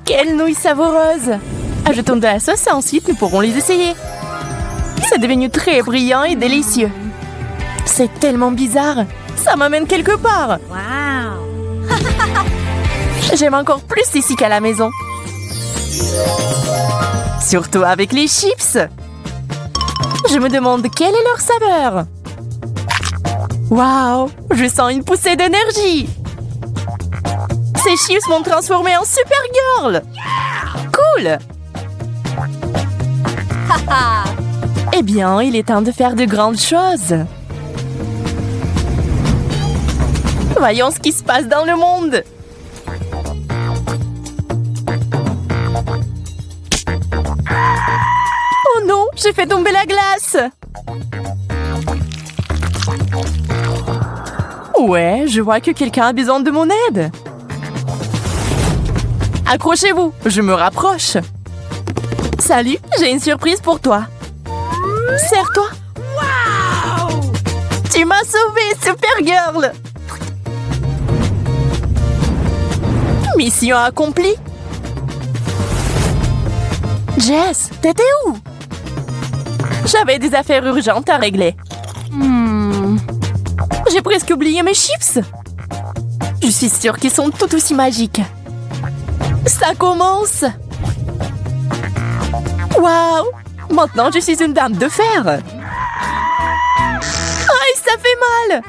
Quelle nouille savoureuse! Ajoutons de la sauce et ensuite nous pourrons les essayer. C'est devenu très brillant et délicieux. C'est tellement bizarre. Ça m'amène quelque part. Wow! J'aime encore plus ici qu'à la maison. Surtout avec les chips. Je me demande quelle est leur saveur. Waouh! Je sens une poussée d'énergie. Ces chips m'ont transformée en Supergirl. Cool! Eh bien, il est temps de faire de grandes choses. Voyons ce qui se passe dans le monde. Oh non, j'ai fait tomber la glace. Ouais, je vois que quelqu'un a besoin de mon aide. Accrochez-vous, je me rapproche. Salut, j'ai une surprise pour toi. Serre-toi. Wow! Tu m'as sauvée, Supergirl. Mission accomplie. Jess, t'étais où? J'avais des affaires urgentes à régler. J'ai presque oublié mes chips. Je suis sûre qu'ils sont tout aussi magiques. Ça commence. Waouh! Maintenant, je suis une dame de fer. Aïe, ça fait mal.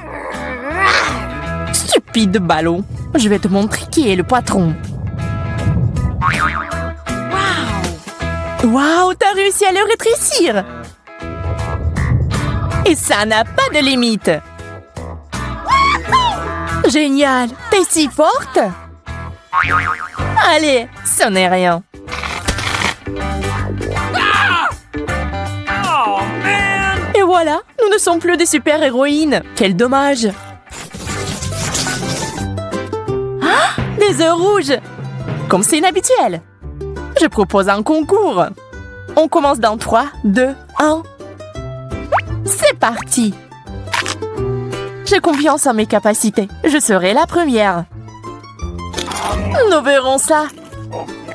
Stupide ballon. Je vais te montrer qui est le patron. Waouh, t'as réussi à le rétrécir. Et ça n'a pas de limite. Génial, t'es si forte. Allez, ce n'est rien. Et voilà, nous ne sommes plus des super-héroïnes. Quel dommage. Ah, des œufs rouges. Comme c'est inhabituel. Je propose un concours. On commence dans 3, 2, 1. C'est parti. J'ai confiance en mes capacités. Je serai la première. Nous verrons ça.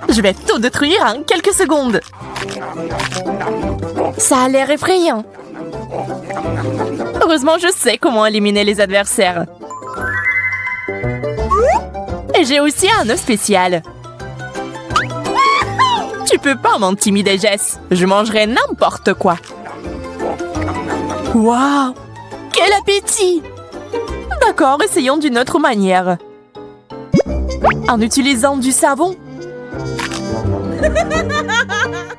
Je vais tout détruire en quelques secondes. Ça a l'air effrayant. Heureusement, je sais comment éliminer les adversaires. Et j'ai aussi un œuf spécial. Tu peux pas m'intimider, Jess. Je mangerai n'importe quoi. Waouh! Quel appétit! D'accord, essayons d'une autre manière. En utilisant du savon.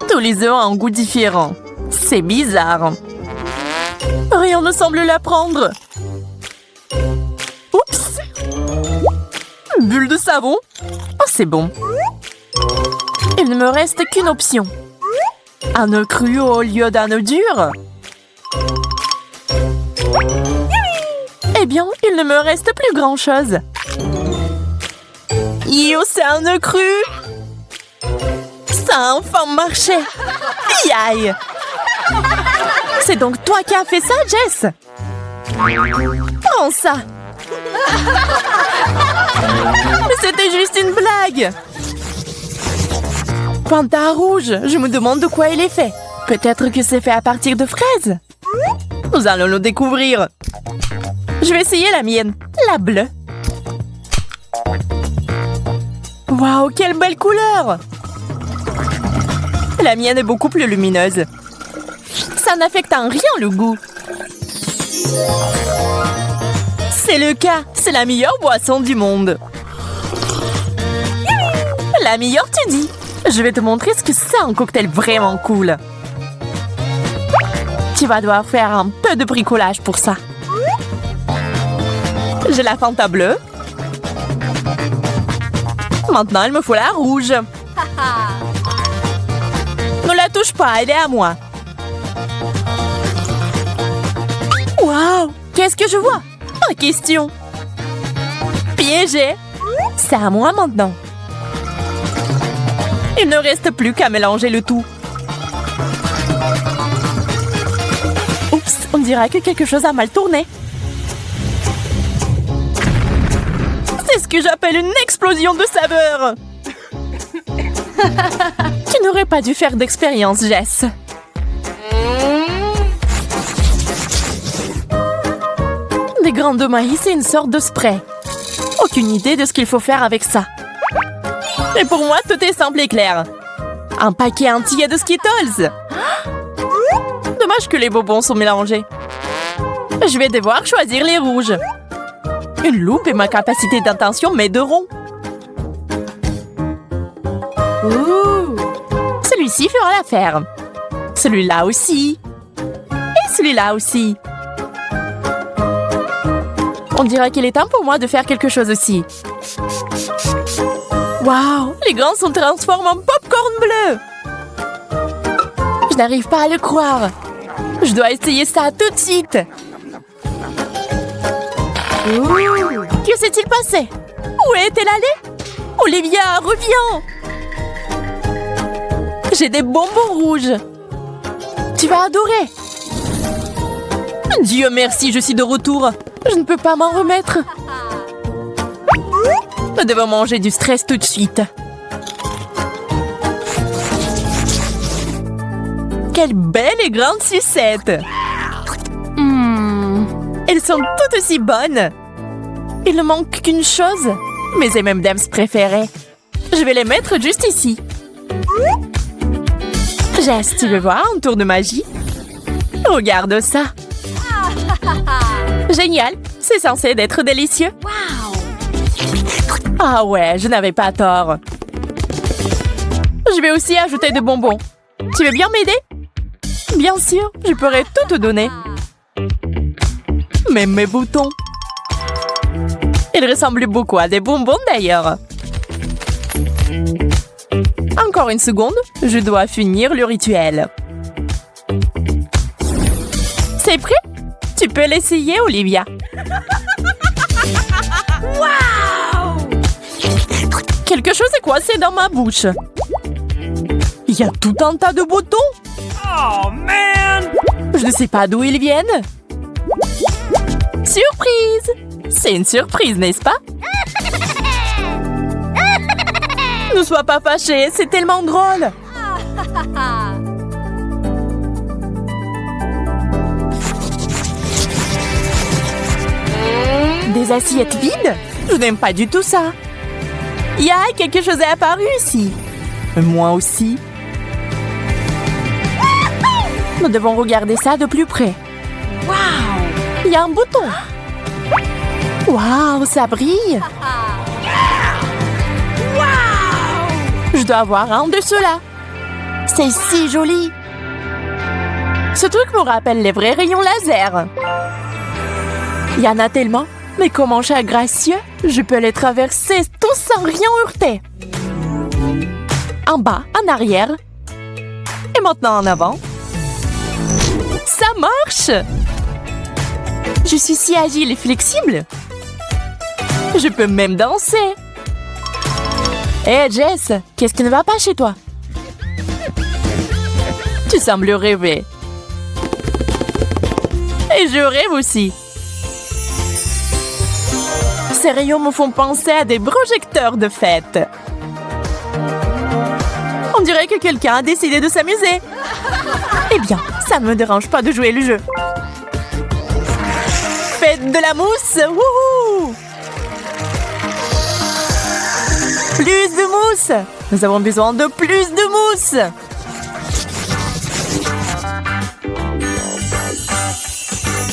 Tous les œufs ont un goût différent. C'est bizarre. Rien ne semble la prendre. Oups! Bulle de savon? Oh, c'est bon. Il ne me reste qu'une option. Un œuf cru au lieu d'un œuf dur? Eh bien, il ne me reste plus grand-chose. Yo, c'est un œuf cru! Ça a enfin marché! Aïe! C'est donc toi qui as fait ça, Jess? Prends ça! Mais c'était juste une blague! Panda rouge, je me demande de quoi il est fait. Peut-être que c'est fait à partir de fraises. Nous allons le découvrir. Je vais essayer la mienne, la bleue. Waouh, quelle belle couleur! La mienne est beaucoup plus lumineuse. Ça n'affecte en rien le goût. C'est le cas, c'est la meilleure boisson du monde. La meilleure, tu dis? Je vais te montrer ce que c'est un cocktail vraiment cool. Tu vas devoir faire un peu de bricolage pour ça. J'ai la Fanta bleue. Maintenant, il me faut la rouge. Ne la touche pas, elle est à moi. Waouh! Qu'est-ce que je vois? Pas question. Piégé. C'est à moi maintenant. Il ne reste plus qu'à mélanger le tout. Oups, on dirait que quelque chose a mal tourné. C'est ce que j'appelle une explosion de saveur. Tu n'aurais pas dû faire d'expérience, Jess. Des grains de maïs et une sorte de spray. Aucune idée de ce qu'il faut faire avec ça. Mais pour moi, tout est simple et clair. Un paquet entier de Skittles. Dommage que les bonbons sont mélangés. Je vais devoir choisir les rouges. Une loupe et ma capacité d'attention m'aideront. Ouh. Celui-ci fera l'affaire. Celui-là aussi. Et celui-là aussi. On dirait qu'il est temps pour moi de faire quelque chose aussi. Waouh, les grains sont transformés en popcorn bleu. Je n'arrive pas à le croire. Je dois essayer ça tout de suite. Ouh. Que s'est-il passé? Où est-elle allée? Olivia, reviens! J'ai des bonbons rouges. Tu vas adorer. Dieu merci, je suis de retour. Je ne peux pas m'en remettre. Nous devons manger du stress tout de suite. Quelle belle et grande sucette! Elles sont toutes aussi bonnes. Il ne manque qu'une chose. Mes M&M's préférés. Je vais les mettre juste ici. Jess, tu veux voir un tour de magie? Regarde ça. Génial. C'est censé être délicieux. Ah ouais, je n'avais pas tort. Je vais aussi ajouter des bonbons. Tu veux bien m'aider? Bien sûr, je pourrais tout te donner. Même mes boutons. Ils ressemblent beaucoup à des bonbons d'ailleurs. Encore une seconde, je dois finir le rituel. C'est prêt? Tu peux l'essayer, Olivia. Wow! Quelque chose est coincé dans ma bouche. Il y a tout un tas de boutons. Oh man! Je ne sais pas d'où ils viennent. Surprise! C'est une surprise, n'est-ce pas? Ne sois pas fâché, c'est tellement drôle. Des assiettes vides? Je n'aime pas du tout ça. Ya, quelque chose est apparu ici. Moi aussi. Nous devons regarder ça de plus près. Wow! Il y a un bouton. Waouh, ça brille. Wow! Je dois avoir un de ceux-là. C'est si joli. Ce truc me rappelle les vrais rayons laser. Il y en a tellement. Mais comme un chat gracieux, je peux les traverser tous sans rien heurter. En bas, en arrière. Et maintenant en avant. Ça marche! Je suis si agile et flexible. Je peux même danser. Hé, Jess, qu'est-ce qui ne va pas chez toi? Tu sembles rêver. Et je rêve aussi. Ces rayons me font penser à des projecteurs de fête. On dirait que quelqu'un a décidé de s'amuser. Eh bien, ça ne me dérange pas de jouer le jeu. Faites de la mousse! Wouhou! Plus de mousse! Nous avons besoin de plus de mousse!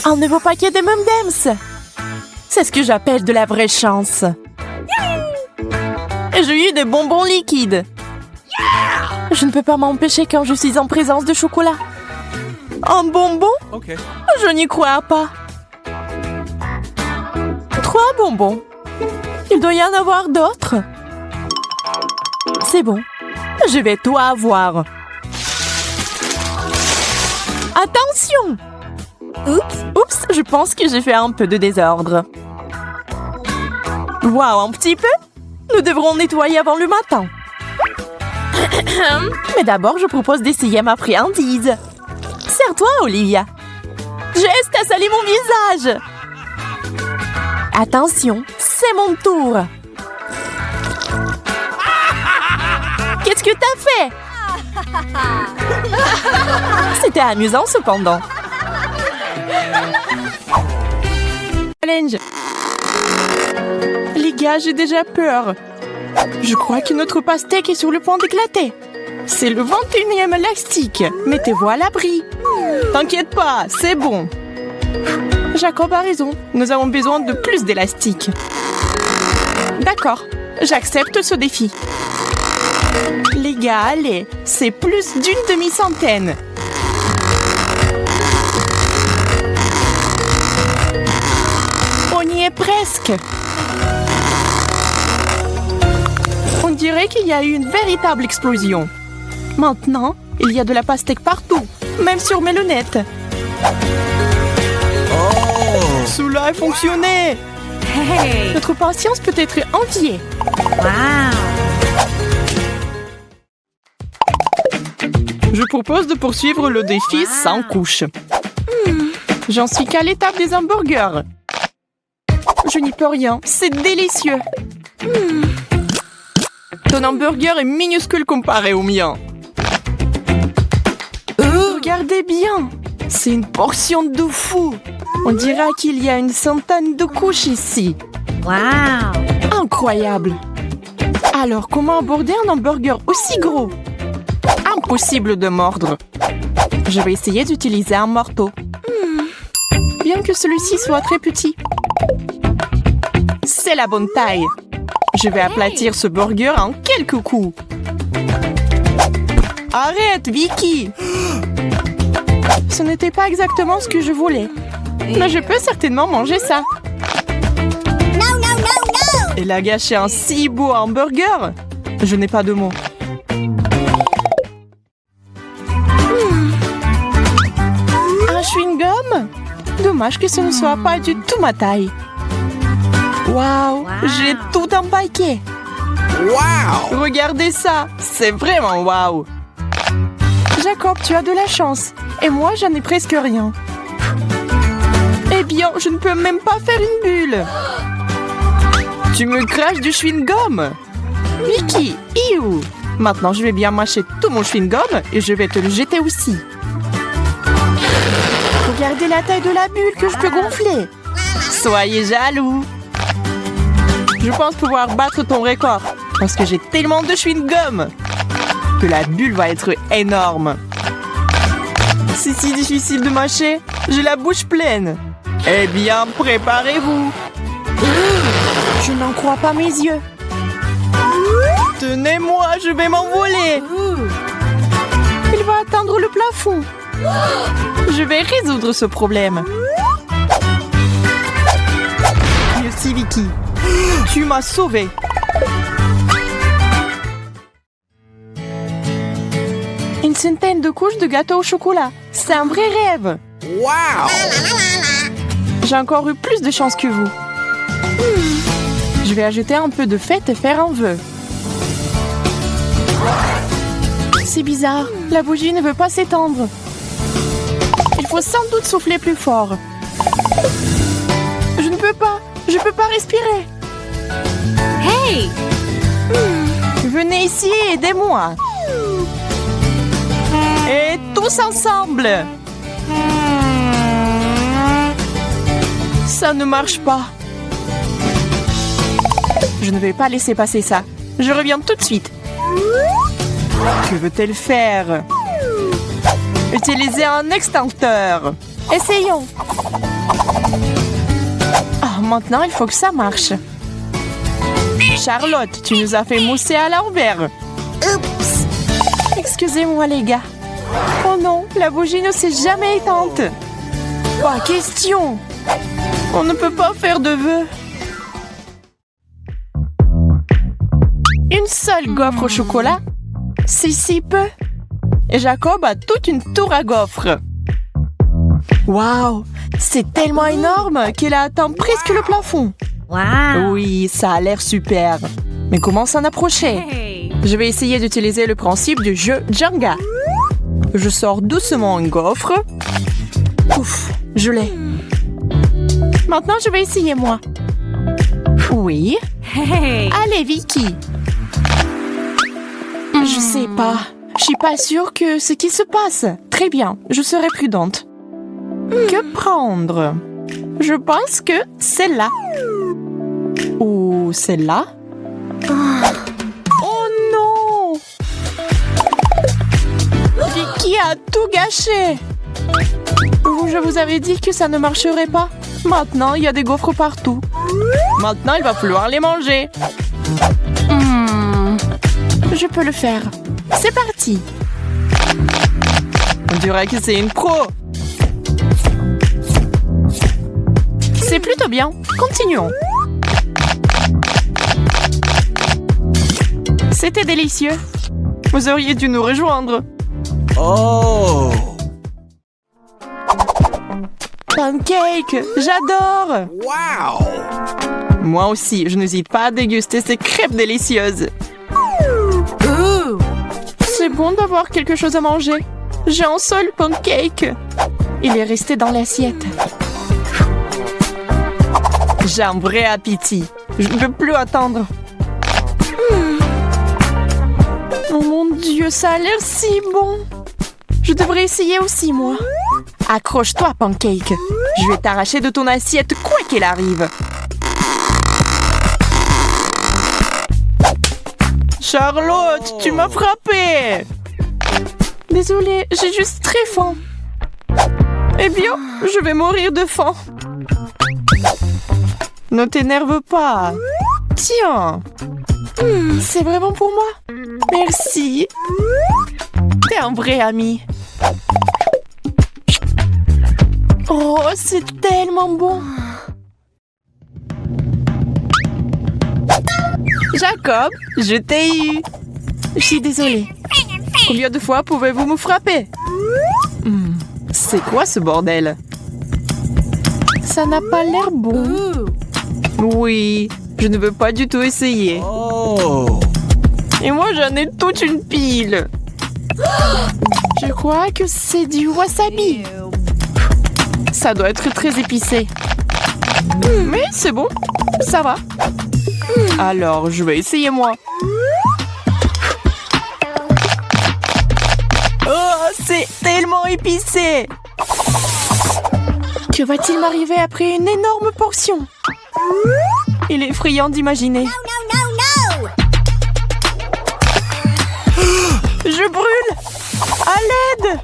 Un nouveau paquet de M&M's! C'est ce que j'appelle de la vraie chance. J'ai eu des bonbons liquides. Je ne peux pas m'empêcher quand je suis en présence de chocolat. Un bonbon? Okay. Je n'y crois pas. 3 bonbons. Il doit y en avoir d'autres. C'est bon. Je vais tout avoir. Attention! Oups, je pense que j'ai fait un peu de désordre. Waouh, un petit peu? Nous devrons nettoyer avant le matin. Mais d'abord, je propose d'essayer ma friandise. Sers-toi, Olivia. Jess, t'as sali mon visage. Attention, c'est mon tour. Qu'est-ce Qu'est-ce que t'as fait? C'était amusant cependant. Challenge. Les gars, j'ai déjà peur. Je crois que notre pastèque est sur le point d'éclater. C'est le 21e élastique. Mettez-vous à l'abri. T'inquiète pas, c'est bon. Jacob a raison. Nous avons besoin de plus d'élastique. D'accord, j'accepte ce défi. Les gars, allez, c'est plus d'une demi-centaine. On y est presque. On dirait qu'il y a eu une véritable explosion. Maintenant, il y a de la pastèque partout, même sur mes lunettes. Cela a fonctionné. Hey! Notre patience peut être enviée. Wow! Je propose de poursuivre le défi sans couche. J'en suis qu'à l'étape des hamburgers. Je n'y peux rien, c'est délicieux. Ton hamburger est minuscule comparé au mien. Regardez bien, c'est une portion de fou. On dirait qu'il y a une centaine de couches ici. Wow! Incroyable. Alors, comment aborder un hamburger aussi gros? Impossible de mordre. Je vais essayer d'utiliser un marteau. Bien que celui-ci soit très petit. C'est la bonne taille. Je vais aplatir ce burger en quelques coups. Arrête, Vicky! Ce n'était pas exactement ce que je voulais. Mais je peux certainement manger ça. Elle a gâché un si beau hamburger. Je n'ai pas de mots. Un chewing-gum? Dommage que ce ne soit pas du tout ma taille. Waouh, j'ai tout empaqué. Wow! Regardez ça, c'est vraiment waouh. Jacob, tu as de la chance. Et moi, j'en ai presque rien. Eh bien, je ne peux même pas faire une bulle. Tu me craches du chewing-gum. Vicky, iou. Maintenant, je vais bien mâcher tout mon chewing-gum et je vais te le jeter aussi. Regardez la taille de la bulle que je peux gonfler. Soyez jaloux. Je pense pouvoir battre ton record parce que j'ai tellement de chewing-gum que la bulle va être énorme. C'est si difficile de mâcher, j'ai la bouche pleine. Eh bien, préparez-vous. Je n'en crois pas mes yeux. Tenez-moi, je vais m'envoler. Il va atteindre le plafond. Je vais résoudre ce problème. Merci, Vicky. Tu m'as sauvée. Une centaine de couches de gâteau au chocolat. C'est un vrai rêve. Wow! J'ai encore eu plus de chance que vous. Je vais ajouter un peu de fête et faire un vœu. C'est bizarre. La bougie ne veut pas s'étendre. Il faut sans doute souffler plus fort. Je ne peux pas. Je peux pas respirer. Hey! Venez ici et aidez-moi. Et tous ensemble. Ça ne marche pas. Je ne vais pas laisser passer ça. Je reviens tout de suite. Que veut-elle faire? Utiliser un extincteur. Essayons. Ah, maintenant, il faut que ça marche. Charlotte, tu nous as fait mousser à l'envers. Oups. Excusez-moi, les gars. Oh non, la bougie ne s'est jamais éteinte. Pas question. On ne peut pas faire de vœux. Une seule gaufre au chocolat? C'est si peu. Et Jacob a toute une tour à gaufres. Waouh, c'est tellement énorme qu'elle a atteint presque le plafond. Wow! Oui, ça a l'air super. Mais comment s'en approcher? Hey! Je vais essayer d'utiliser le principe du jeu Jenga. Je sors doucement un gaufre. Ouf, je l'ai. Maintenant, je vais essayer moi. Oui. Hey! Allez, Vicky. Je sais pas. Je suis pas sûre que ce qui se passe. Très bien, je serai prudente. Que prendre? Je pense que celle-là. Ou celle-là? Oh non! Vicky a tout gâché! Je vous avais dit que ça ne marcherait pas. Maintenant, il y a des gaufres partout. Maintenant, il va falloir les manger. Je peux le faire. C'est parti! On dirait que c'est une pro! C'est plutôt bien. Continuons. C'était délicieux. Vous auriez dû nous rejoindre. Oh! Pancake, j'adore! Wow! Moi aussi, je n'hésite pas à déguster ces crêpes délicieuses. C'est bon d'avoir quelque chose à manger. J'ai un seul pancake. Il est resté dans l'assiette. J'ai un vrai appétit. Je ne peux plus attendre. Oh mon Dieu, ça a l'air si bon. Je devrais essayer aussi, moi. Accroche-toi, Pancake. Je vais t'arracher de ton assiette quoi qu'il arrive. Charlotte, tu m'as frappée. Désolée, j'ai juste très faim. Eh bien, je vais mourir de faim. Ne t'énerve pas. Tiens. C'est vraiment pour moi. Merci. T'es un vrai ami. Oh, c'est tellement bon. Jacob, je t'ai eu. Je suis désolée. Combien de fois pouvez-vous me frapper? C'est quoi ce bordel? Ça n'a pas l'air bon. Oui, je ne veux pas du tout essayer. Oh! Et moi, j'en ai toute une pile. Je crois que c'est du wasabi. Ça doit être très épicé. Mais c'est bon, ça va. Alors, je vais essayer moi. Oh, c'est tellement épicé. Que va-t-il m'arriver après une énorme portion? Il est effrayant d'imaginer. Je brûle! À l'aide!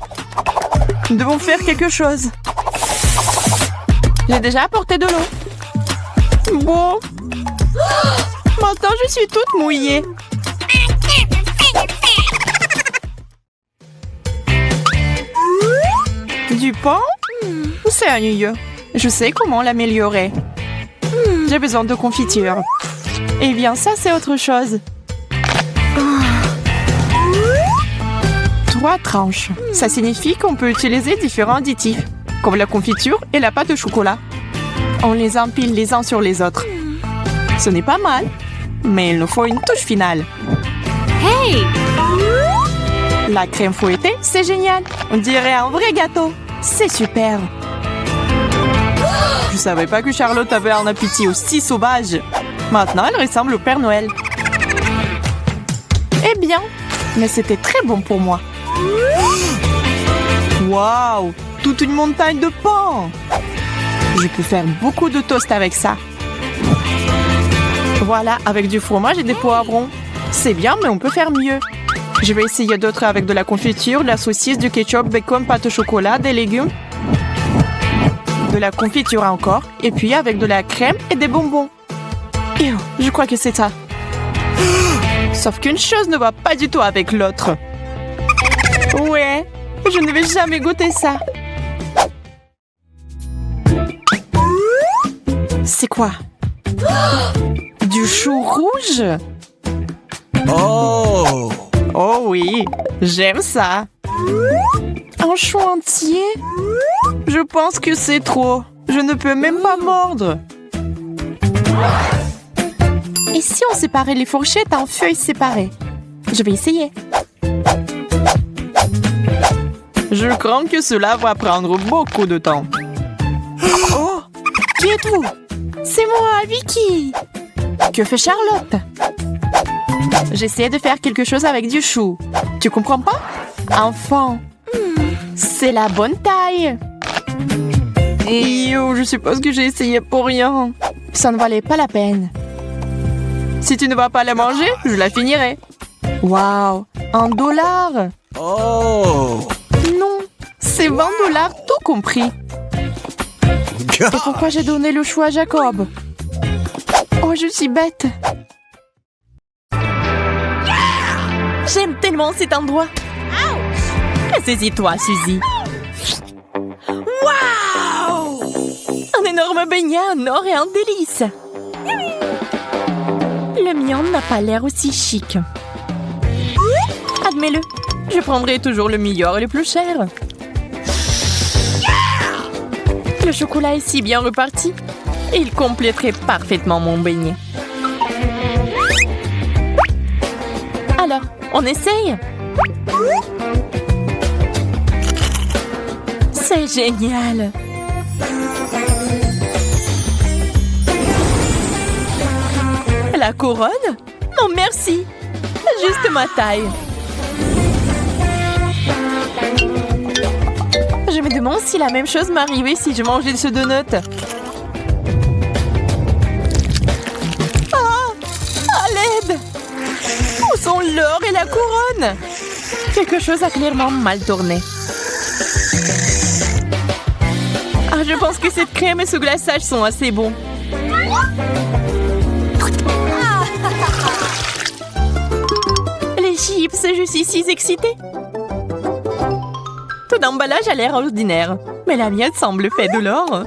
Nous devons faire quelque chose. J'ai déjà apporté de l'eau. Bon. Maintenant, je suis toute mouillée. Du pain? C'est ennuyeux. Je sais comment l'améliorer. J'ai besoin de confiture. Eh bien, ça, c'est autre chose. 3 tranches. Ça signifie qu'on peut utiliser différents additifs, comme la confiture et la pâte au chocolat. On les empile les uns sur les autres. Ce n'est pas mal, mais il nous faut une touche finale. Hey! La crème fouettée, c'est génial. On dirait un vrai gâteau. C'est super. Je savais pas que Charlotte avait un appétit aussi sauvage. Maintenant, elle ressemble au Père Noël. Eh bien, mais c'était très bon pour moi. Waouh! Toute une montagne de pain! Je peux faire beaucoup de toast avec ça. Voilà, avec du fromage et des poivrons. C'est bien, mais on peut faire mieux. Je vais essayer d'autres avec de la confiture, de la saucisse, du ketchup, bacon, pâte au chocolat, des légumes. De la confiture encore. Et puis avec de la crème et des bonbons. Je crois que c'est ça. Sauf qu'une chose ne va pas du tout avec l'autre. Ouais, je ne vais jamais goûter ça. C'est quoi? Du chou rouge? Oh! Oh oui, j'aime ça. Un chou entier? Je pense que c'est trop. Je ne peux même pas mordre. Et si on séparait les fourchettes en feuilles séparées? Je vais essayer. Je crains que cela va prendre beaucoup de temps. Oh! Qui êtes-vous? C'est moi, Vicky! Que fait Charlotte? J'essaie de faire quelque chose avec du chou. Tu comprends pas? Enfant, c'est la bonne taille. Yo, je suppose que j'ai essayé pour rien. Ça ne valait pas la peine. Si tu ne vas pas la manger, je la finirai. Waouh, $1. Oh. Non, c'est $20 tout compris. Et pourquoi j'ai donné le choix à Jacob? Oh, je suis bête. J'aime tellement cet endroit. Saisis-toi, Suzy. Wow! Un énorme beignet en or et en délice. Le mien n'a pas l'air aussi chic. Admets-le, je prendrai toujours le meilleur et le plus cher. Le chocolat est si bien reparti. Il compléterait parfaitement mon beignet. Alors, on essaye? C'est génial! La couronne? Non, merci! Juste ma taille. Je me demande si la même chose m'arrivait si je mangeais ce donut. Ah! À l'aide! Où sont l'or et la couronne? Quelque chose a clairement mal tourné. Ah, je pense que cette crème et ce glaçage sont assez bons. Les chips, je suis si excitée. Tout l'emballage a l'air ordinaire, mais la mienne semble faite de l'or.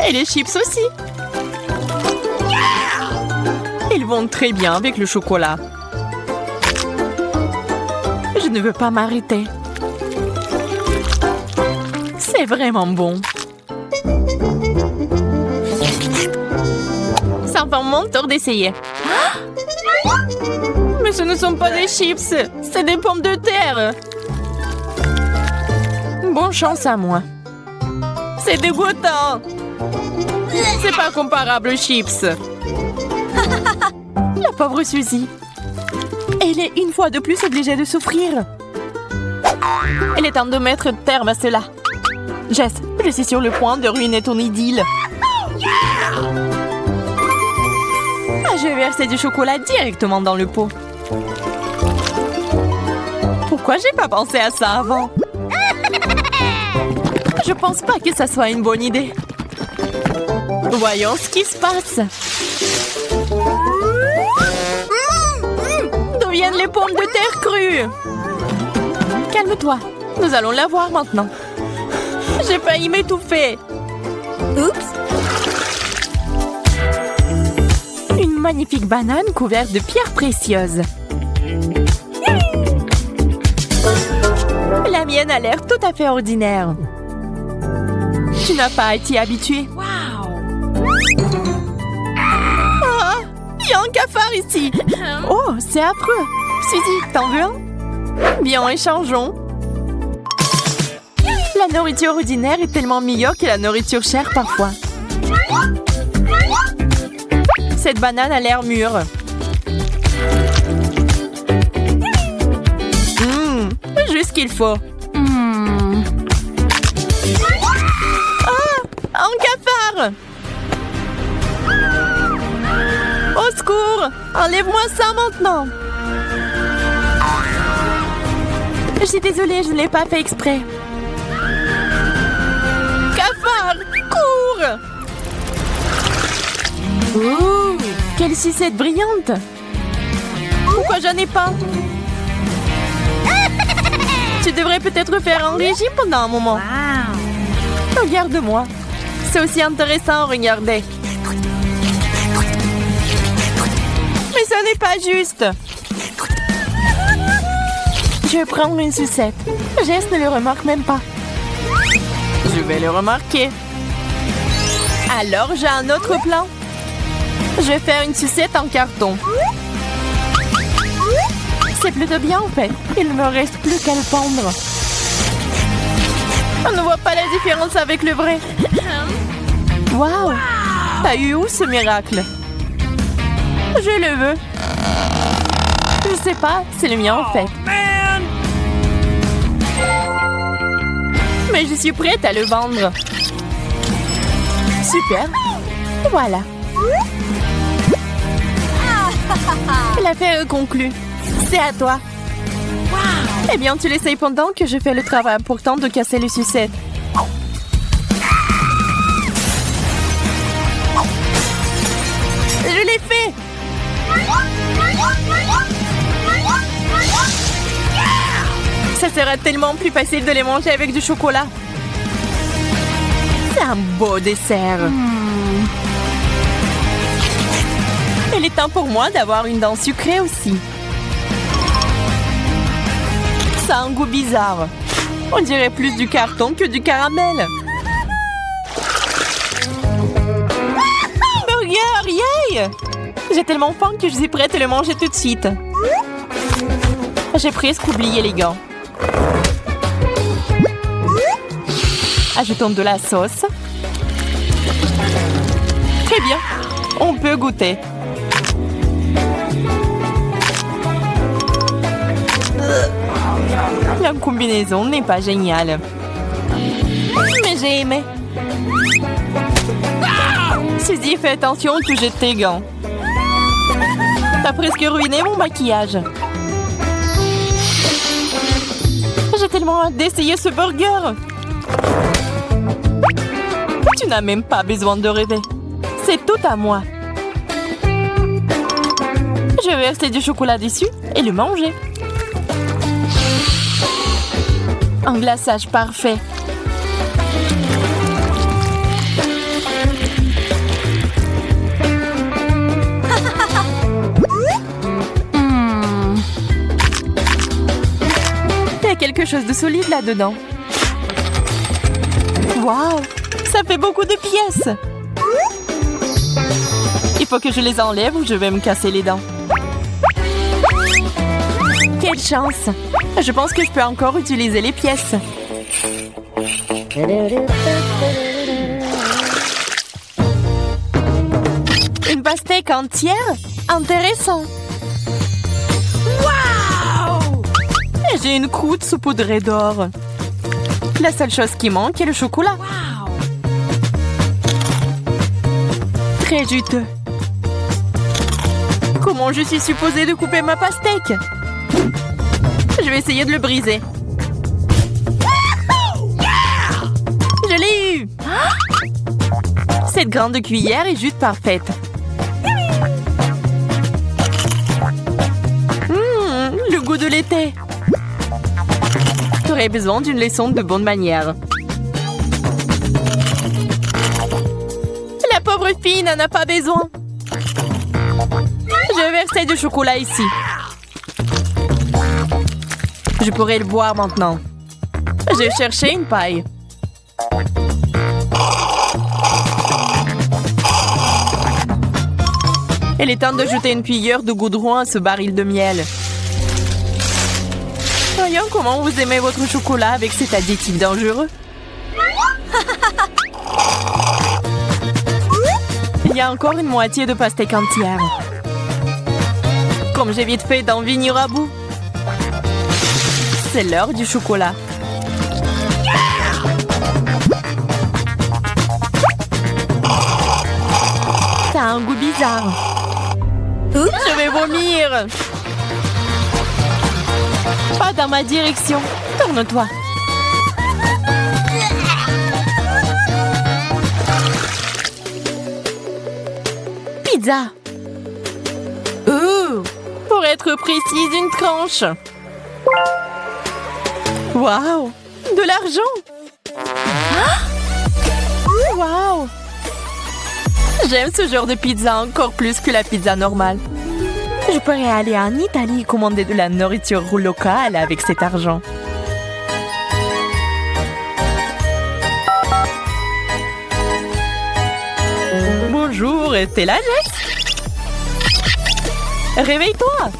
Et les chips aussi. Ils vont très bien avec le chocolat. Je ne veux pas m'arrêter. C'est vraiment bon. Ça va mon tour d'essayer. Mais ce ne sont pas des chips, c'est des pommes de terre. Bonne chance à moi. C'est dégoûtant. C'est pas comparable aux chips. La pauvre Suzy. Elle est une fois de plus obligée de souffrir. Il est temps de mettre terme à cela. Jess, je suis sur le point de ruiner ton idylle. Ah, je vais verser du chocolat directement dans le pot. Pourquoi j'ai pas pensé à ça avant? Je pense pas que ça soit une bonne idée. Voyons ce qui se passe. D'où viennent les pommes de terre crues? Calme-toi, nous allons la voir maintenant. J'ai failli m'étouffer. Oups. Une magnifique banane couverte de pierres précieuses. La mienne a l'air tout à fait ordinaire. Tu n'as pas à t'y habituer. Ah, il y a un cafard ici. Oh, c'est affreux. Suzy, t'en veux un? Bien, échangeons. La nourriture ordinaire est tellement meilleure que la nourriture chère parfois. Cette banane a l'air mûre. Juste ce qu'il faut. Ah! Un cafard! Au secours! Enlève-moi ça maintenant! Je suis désolée, je ne l'ai pas fait exprès. Cafard! Cours! Ouh! Quelle sucette brillante! Pourquoi j'en ai pas? Tu devrais peut-être faire un régime pendant un moment. Wow. Regarde-moi. C'est aussi intéressant à regarder. Mais ce n'est pas juste. Je vais prendre une sucette. Jess ne le remarque même pas. Je vais le remarquer. Alors, j'ai un autre plan. Je vais faire une sucette en carton. C'est plutôt bien en fait. Il ne me reste plus qu'à le pendre. On ne voit pas la différence avec le vrai. Waouh! T'as eu où ce miracle? Je le veux. Je sais pas, c'est le mien en fait. Mais je suis prête à le vendre. Super. Voilà. L'affaire est conclue. C'est à toi. Eh bien, tu l'essayes pendant que je fais le travail important de casser les sucettes. Je l'ai fait! Ça sera tellement plus facile de les manger avec du chocolat. C'est un beau dessert. Il est temps pour moi d'avoir une dent sucrée aussi. Ça a un goût bizarre. On dirait plus du carton que du caramel. Burger, yay! J'ai tellement faim que je suis prête à le manger tout de suite. J'ai presque oublié les gants. Ajoutons de la sauce. Très bien, on peut goûter. La combinaison n'est pas géniale. Mais j'ai aimé. Suzy, fais attention de jeter tes gants. T'as presque ruiné mon maquillage. J'ai tellement hâte d'essayer ce burger. Tu n'as même pas besoin de rêver. C'est tout à moi. Je vais verser du chocolat dessus et le manger. Un glaçage parfait. Il y a quelque chose de solide là-dedans. Waouh! Ça fait beaucoup de pièces! Il faut que je les enlève ou je vais me casser les dents. Quelle chance! Je pense que je peux encore utiliser les pièces. Une pastèque entière? Intéressant! Waouh! Et j'ai une croûte saupoudrée d'or. La seule chose qui manque est le chocolat. Wow. Très juteux. Comment je suis supposée de couper ma pastèque? Je vais essayer de le briser. Je l'ai eu! Cette grande cuillère est juste parfaite. Le goût de l'été. J'aurais besoin d'une leçon de bonne manière. La pauvre fille n'en a pas besoin. Je vais verser du chocolat ici. Je pourrais le boire maintenant. J'ai cherché une paille. Il est temps de jeter une cuillère de goudron à ce baril de miel. Voyons comment vous aimez votre chocolat avec cet additif dangereux. Il y a encore une moitié de pastèque entière. Comme j'ai vite fait d'en venir à bout. C'est l'heure du chocolat. Ça a un goût bizarre. Je vais vomir. Pas dans ma direction. Tourne-toi. Pizza. Pour être précise, une tranche. Waouh! De l'argent! Waouh! J'aime ce genre de pizza encore plus que la pizza normale. Je pourrais aller en Italie et commander de la nourriture locale avec cet argent. Bonjour, t'es là, Jess? Réveille-toi!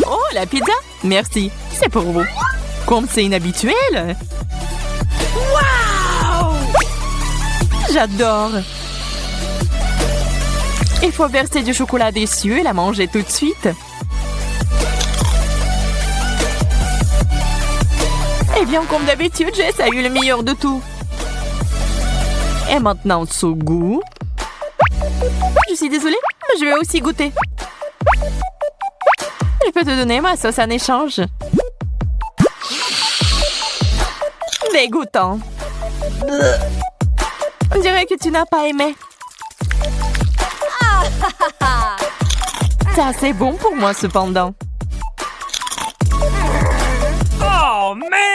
Oh, la pizza? Merci, c'est pour vous. Comme c'est inhabituel. Wow! J'adore. Il faut verser du chocolat dessus et la manger tout de suite. Eh bien, comme d'habitude, Jess a eu le meilleur de tout. Et maintenant, ce goût. Je suis désolée, mais je vais aussi goûter. Je peux te donner ma sauce en échange. Dégoûtant. On dirait que tu n'as pas aimé. C'est assez bon pour moi, cependant. Oh, man!